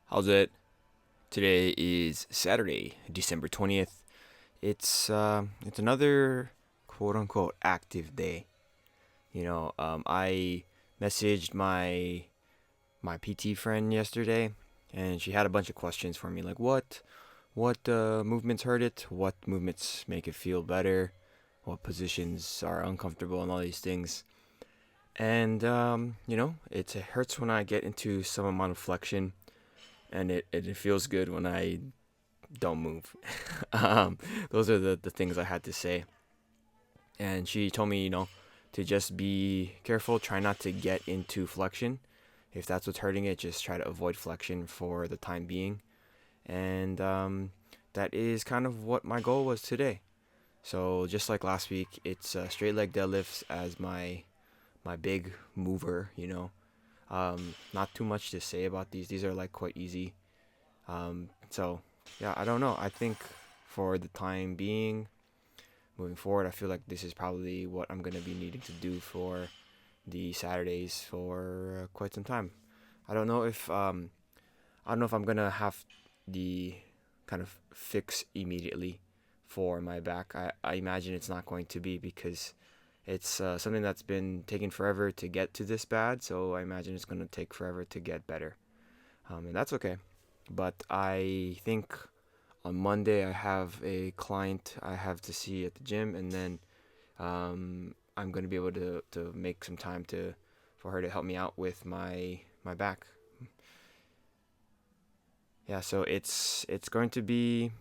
How's it? Today is Saturday, December 20th. It's another quote unquote active day. I messaged my PT friend yesterday, and she had a bunch of questions for me, like what movements hurt it, what movements make it feel better, what positions are uncomfortable, and all these things. And it hurts when I get into some amount of flexion, and it feels good when I don't move. um, those are the things I had to say. And she told me, to just be careful, try not to get into flexion. If that's what's hurting it, just try to avoid flexion for the time being. And that is kind of what my goal was today. So just like last week, it's straight leg deadlifts as my big mover. Not too much to say about these. These are like quite easy. So yeah, I don't know. I think for the time being, moving forward, I feel like this is probably what I'm gonna be needing to do for the Saturdays for quite some time. I don't know if I'm gonna have the kind of fix immediately for my back. I imagine it's not going to be because it's something that's been taking forever to get to this bad. So I imagine it's gonna take forever to get better, and that's okay. But I think on Monday I have a client I have to see at the gym, and then I'm gonna be able to make some time to for her to help me out with my back. Yeah, so it's going to be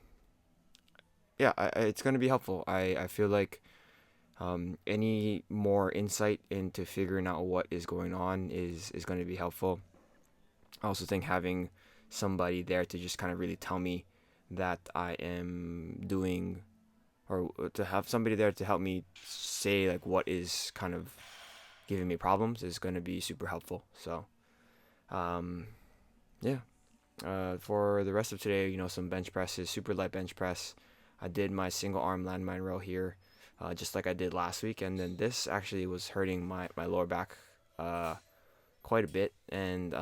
it's going to be helpful. I feel like any more insight into figuring out what is going on is going to be helpful. I also think having somebody there to just kind of really tell me that I am doing, or to have somebody there to help me say like what is kind of giving me problems is going to be super helpful. So, um, yeah. For the rest of today, some bench presses, super light bench press. I did my single arm landmine row here, just like I did last week, and then this actually was hurting my lower back uh, quite a bit, and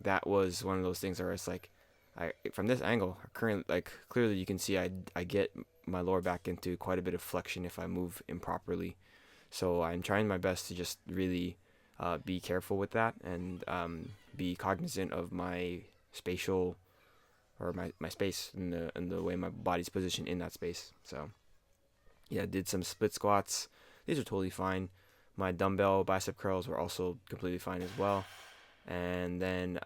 that was one of those things where it's like, I from this angle, currently, like clearly you can see I get my lower back into quite a bit of flexion if I move improperly. So I'm trying my best to just really be careful with that, and be cognizant of my spatial, or my space, and the way my body's positioned in that space. So yeah, did some split squats. These are totally fine. My dumbbell bicep curls were also completely fine as well. And then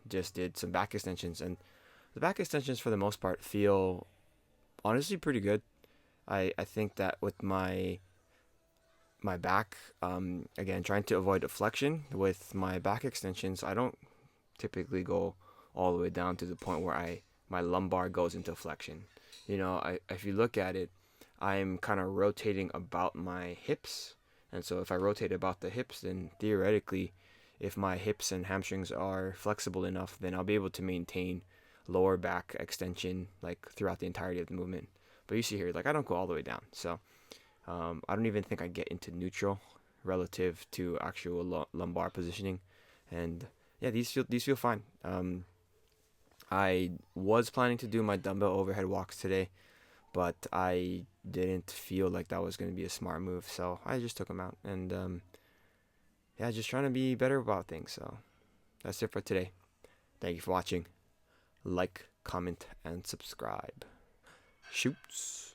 just did some back extensions, and the back extensions for the most part feel honestly pretty good. I think that with my back, again, trying to avoid deflection with my back extensions, I don't typically go all the way down to the point where my lumbar goes into flexion. If you look at it, I'm kind of rotating about my hips, and so if I rotate about the hips, then theoretically, if my hips and hamstrings are flexible enough, then I'll be able to maintain lower back extension like throughout the entirety of the movement. But you see here, like I don't go all the way down, so I don't even think I get into neutral relative to actual lumbar positioning, and yeah, these feel fine. I was planning to do my dumbbell overhead walks today, but I didn't feel like that was going to be a smart move, so I just took them out, and yeah, just trying to be better about things. So that's it for today. Thank you for watching. Like, comment, and subscribe. Shoots.